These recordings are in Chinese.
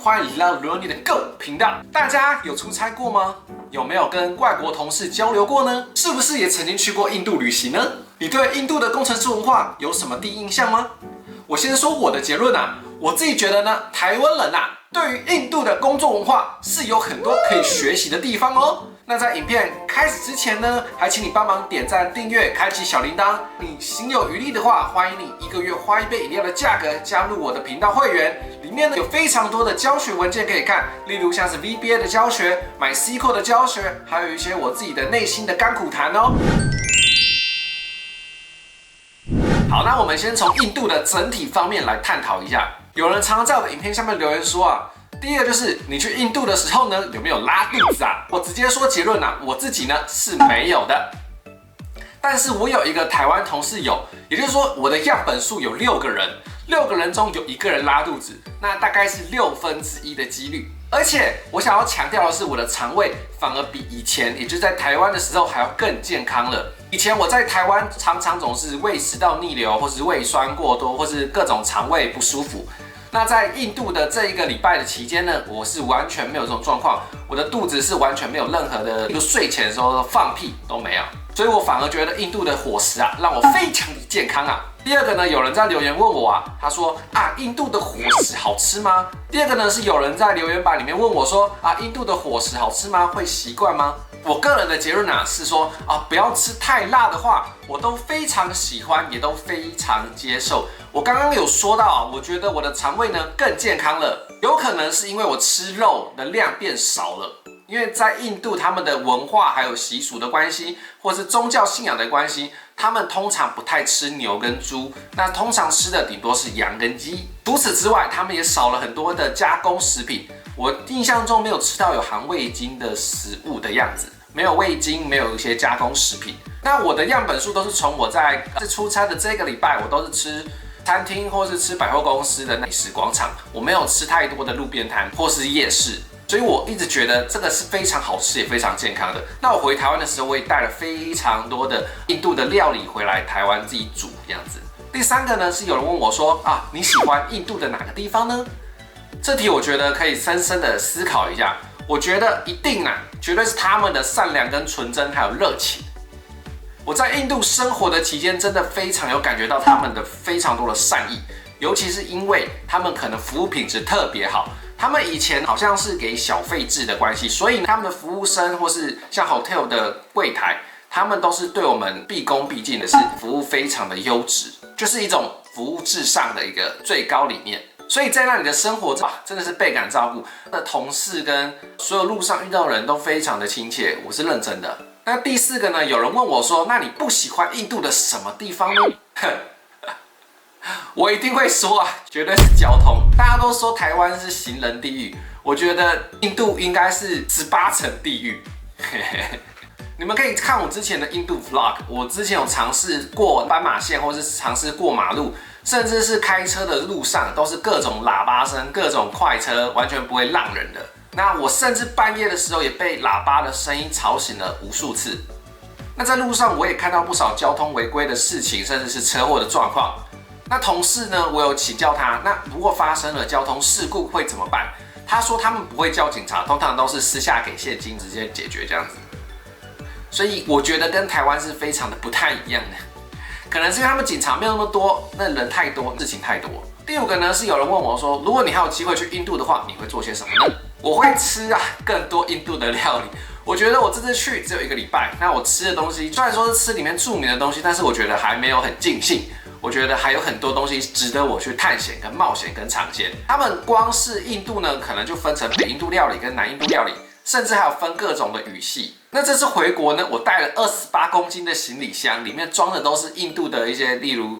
欢迎来到轮你的 Go 频道。大家有出差过吗？有没有跟外国同事交流过呢？是不是也曾经去过印度旅行呢？你对印度的工程师文化有什么第一印象吗？我先说我的结论啊，我自己觉得呢，台湾人啊，对于印度的工作文化是有很多可以学习的地方哦。那在影片开始之前呢，还请你帮忙点赞、订阅、开启小铃铛。你心有余力的话，欢迎你1个月花1杯饮料的价格加入我的频道会员。里面呢有非常多的教学文件可以看，例如像是 VBA 的教学、买 SQL 的教学，还有一些我自己的内心的甘苦谈哦。好，那我们先从印度的整体方面来探讨一下。有人常常在我的影片下面留言说啊，第一个就是你去印度的时候呢，有没有拉肚子啊？我直接说结论啊，我自己呢是没有的。但是我有一个台湾同事有，也就是说我的样本数有6个人，6个人中有1个人拉肚子，那大概是1/6的几率。而且我想要强调的是，我的肠胃反而比以前，也就是在台湾的时候还要更健康了。以前我在台湾常常总是胃食道逆流，或是胃酸过多，或是各种肠胃不舒服。那在印度的这1个礼拜的期间呢，我是完全没有这种状况，我的肚子是完全没有任何的，睡前的时候放屁都没有，所以我反而觉得印度的伙食啊，让我非常的健康啊。第二个呢，有人在留言问我啊，他说啊，印度的伙食好吃吗？第二个呢，是有人在留言板里面问我说啊，印度的伙食好吃吗？会习惯吗？我个人的结论啊是说啊，不要吃太辣的话，我都非常喜欢，也都非常接受。我刚刚有说到啊，我觉得我的肠胃呢更健康了，有可能是因为我吃肉的量变少了。因为在印度，他们的文化还有习俗的关系，或是宗教信仰的关系，他们通常不太吃牛跟猪，那通常吃的顶多是羊跟鸡。除此之外，他们也少了很多的加工食品。我印象中没有吃到有含味精的食物的样子，没有味精，没有一些加工食品。那我的样本数都是从我在出差的这个礼拜，我都是吃餐厅或是吃百货公司的美食广场，我没有吃太多的路边摊或是夜市。所以我一直觉得这个是非常好吃也非常健康的。那我回台湾的时候，我也带了非常多的印度的料理回来台湾自己煮这样子。第3个呢，是有人问我说啊，你喜欢印度的哪个地方呢？这题我觉得可以深深的思考一下。我觉得一定啊，绝对是他们的善良跟纯真还有热情。我在印度生活的期间，真的非常有感觉到他们的非常多的善意，尤其是因为他们可能服务品质特别好。他们以前好像是给小费制的关系，所以他们的服务生或是像 hotel 的柜台，他们都是对我们毕恭毕敬的，是服务非常的优质，就是一种服务至上的一个最高理念。所以在那里的生活真的是倍感照顾，那同事跟所有路上遇到的人都非常的亲切，我是认真的。那第4个呢，有人问我说，那你不喜欢印度的什么地方呢？我一定会说啊，绝对是交通。大家都说台湾是行人地狱，我觉得印度应该是18层地狱。你们可以看我之前的印度 vlog， 我之前有尝试过斑马线，或是尝试过马路，甚至是开车的路上都是各种喇叭声、各种快车，完全不会让人的。那我甚至半夜的时候也被喇叭的声音吵醒了无数次。那在路上我也看到不少交通违规的事情，甚至是车祸的状况。那同事呢，我有请教他，那如果发生了交通事故会怎么办？他说他们不会叫警察，通常都是私下给现金直接解决这样子。所以我觉得跟台湾是非常的不太一样的，可能是因为他们警察没有那么多，那人太多，事情太多。第5个呢，是有人问我说，如果你还有机会去印度的话，你会做些什么呢？我会吃啊更多印度的料理。我觉得我这次去只有1个礼拜，那我吃的东西虽然说是吃里面著名的东西，但是我觉得还没有很尽兴。我觉得还有很多东西值得我去探险、跟冒险、跟尝鲜。他们光是印度呢，可能就分成北印度料理跟南印度料理，甚至还有分各种的语系。那这次回国呢，我带了28公斤的行李箱，里面装的都是印度的一些，例如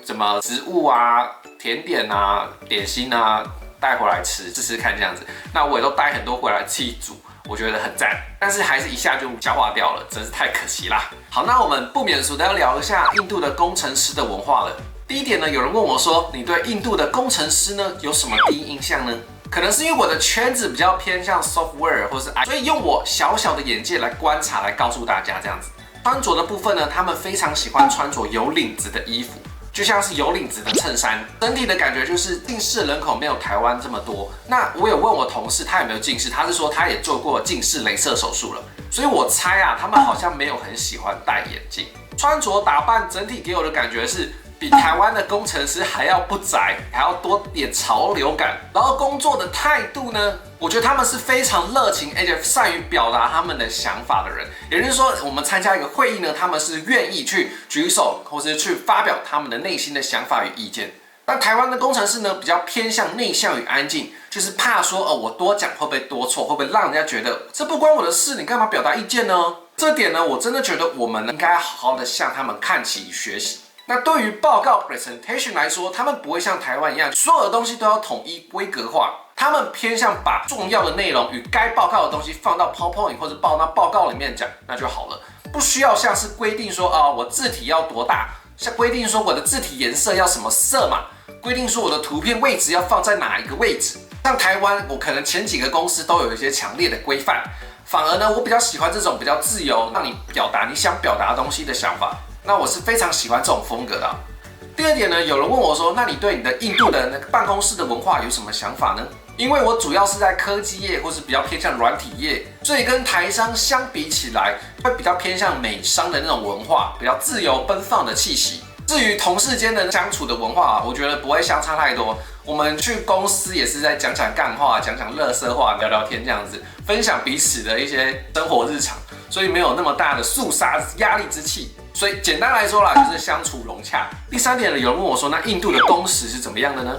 什么植物啊、甜点啊、点心啊，带回来吃试看这样子。那我也都带很多回来自己煮。我觉得很赞，但是还是一下就消化掉了，真是太可惜啦。好，那我们不免俗的要聊一下印度的工程师的文化了。第1点呢，有人问我说，你对印度的工程师呢有什么第一印象呢？可能是因为我的圈子比较偏向 software 或是 IT， 所以用我小小的眼界来观察，来告诉大家这样子。穿着的部分呢，他们非常喜欢穿着有领子的衣服。就像是有领子的衬衫，整体的感觉就是近视人口没有台湾这么多。那我有问我同事他有没有近视，他是说他也做过近视雷射手术了，所以我猜啊，他们好像没有很喜欢戴眼镜。穿着打扮整体给我的感觉是比台湾的工程师还要不宅，还要多点潮流感。然后工作的态度呢，我觉得他们是非常热情，而且善于表达他们的想法的人。也就是说，我们参加一个会议呢，他们是愿意去举手，或是去发表他们的内心的想法与意见。那台湾的工程师呢，比较偏向内向与安静，就是怕说我多讲会不会多错，会不会让人家觉得这不关我的事，你干嘛表达意见呢？这点呢，我真的觉得我们应该好好的向他们看齐学习。那对于报告 presentation 来说，他们不会像台湾一样，所有的东西都要统一规格化。他们偏向把重要的内容与该报告的东西放到 PowerPoint 或者报到报告里面讲，那就好了。不需要像是规定说我字体要多大，像规定说我的字体颜色要什么色嘛，规定说我的图片位置要放在哪一个位置。像台湾，我可能前几个公司都有一些强烈的规范，反而呢，我比较喜欢这种比较自由，让你表达你想表达的东西的想法。那我是非常喜欢这种风格的。第二点呢，有人问我说，那你对你的印度的那个办公室的文化有什么想法呢？因为我主要是在科技业，或是比较偏向软体业，所以跟台商相比起来，会比较偏向美商的那种文化，比较自由奔放的气息。至于同事间的相处的文化，我觉得不会相差太多。我们去公司也是在讲讲干话，讲讲垃圾话，聊聊天这样子，分享彼此的一些生活日常，所以没有那么大的肃杀压力之气。所以简单来说啦，就是相处融洽。第三点呢，有人问我说，那印度的工时是怎么样的呢？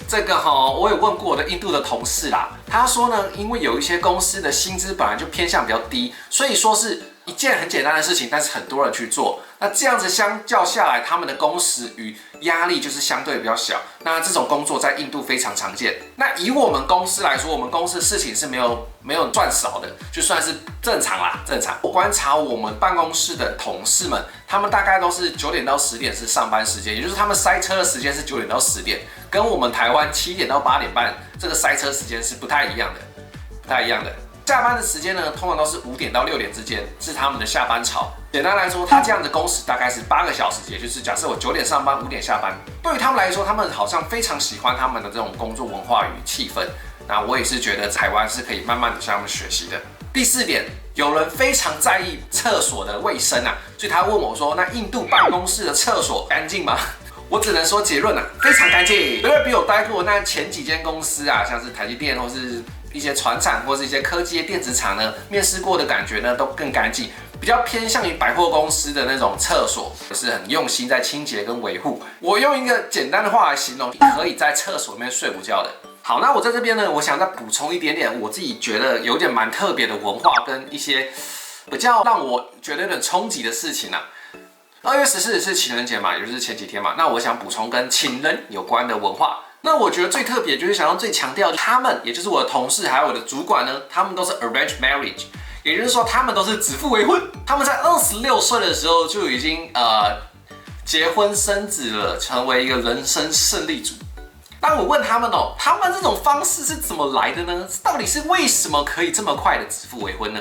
这个我有问过我的印度的同事啦，他说呢，因为有一些公司的薪资本来就偏向比较低，所以说是一件很简单的事情，但是很多人去做。那这样子相较下来，他们的工时与压力就是相对比较小。那这种工作在印度非常常见。那以我们公司来说，我们公司的事情是没有赚少的，就算是正常啦，正常。我观察我们办公室的同事们，他们大概都是9点到10点是上班时间，也就是他们塞车的时间是9点到10点，跟我们台湾7点到8点半这个塞车时间是不太一样的。下班的时间呢，通常都是5点到6点之间，是他们的下班潮。简单来说，他这样的工时大概是8个小时，也就是假设我9点上班，5点下班。对于他们来说，他们好像非常喜欢他们的这种工作文化与气氛。那我也是觉得台湾是可以慢慢的向他们学习的。第4点，有人非常在意厕所的卫生啊，所以他问我说，那印度办公室的厕所干净吗？我只能说结论啊，非常干净。因为比我待过那前几间公司啊，像是台积电或是一些传产或是一些科技业电子厂呢，面试过的感觉呢都更干净，比较偏向于百货公司的那种厕所，是很用心在清洁跟维护。我用一个简单的话来形容，你可以在厕所里面睡午觉的。好，那我在这边呢，我想再补充一点点我自己觉得有点蛮特别的文化跟一些比较让我觉得有点冲击的事情啊。2月14日是情人节嘛，也就是前几天嘛，那我想补充跟情人有关的文化。那我觉得最特别就是想要最强调，他们也就是我的同事还有我的主管呢，他们都是 arranged marriage， 也就是说他们都是指腹为婚，他们在26岁的时候就已经结婚生子了，成为一个人生胜利组。当我问他们他们这种方式是怎么来的呢？到底是为什么可以这么快的指腹为婚呢？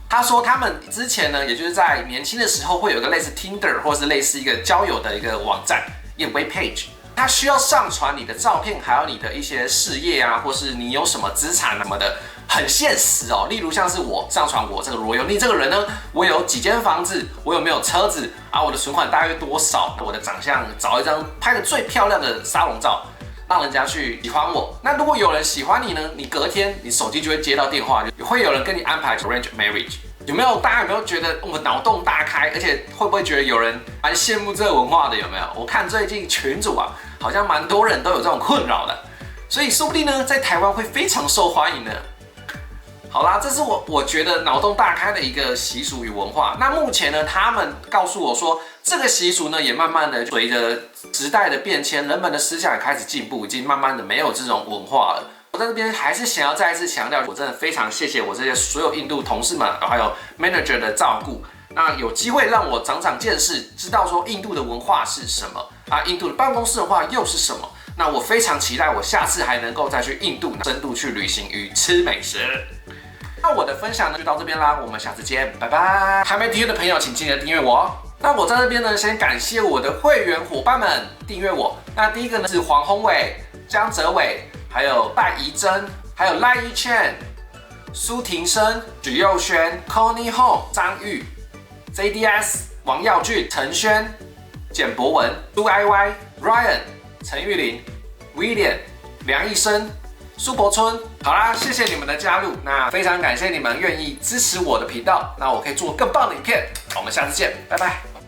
他说他们之前呢，也就是在年轻的时候会有一个类似 Tinder 或是类似一个交友的一个网站，一个 web page。他需要上传你的照片，还有你的一些事业啊，或是你有什么资产什么的，很现实哦。例如像是我上传我这个罗永利这个人呢，我有几间房子，我有没有车子啊？我的存款大约多少？我的长相，找一张拍的最漂亮的沙龙照，让人家去喜欢我。那如果有人喜欢你呢，你隔天你手机就会接到电话，会有人跟你安排 arrange marriage。有没有？大家有没有觉得我脑洞大开？而且会不会觉得有人蛮羡慕这个文化的？有没有？我看最近群组啊，好像蛮多人都有这种困扰的，所以说不定呢，在台湾会非常受欢迎呢。好啦，这是我觉得脑洞大开的一个习俗与文化。那目前呢，他们告诉我说，这个习俗呢，也慢慢的随着时代的变迁，人们的思想也开始进步，已经慢慢的没有这种文化了。我在这边还是想要再一次强调，我真的非常谢谢我这些所有印度同事们，还有 manager 的照顾。那有机会让我长长见识，知道说印度的文化是什么啊，印度的办公室文化又是什么。那我非常期待我下次还能够再去印度深度去旅行与吃美食。那我的分享呢就到这边啦，我们下次见，拜拜。还没订阅的朋友，请记得订阅我哦。那我在这边呢，先感谢我的会员伙伴们订阅我。那第一个呢是黄宏伟、江哲伟，还有戴怡珍，还有赖一倩、苏庭生、许佑轩、Connie Hong、张玉、JDS、王耀俊、陈轩、简博文、杜 IY、Ryan、陈玉玲、William、梁医生、苏柏春。好啦，谢谢你们的加入，那非常感谢你们愿意支持我的频道，那我可以做更棒的影片。我们下次见，拜拜。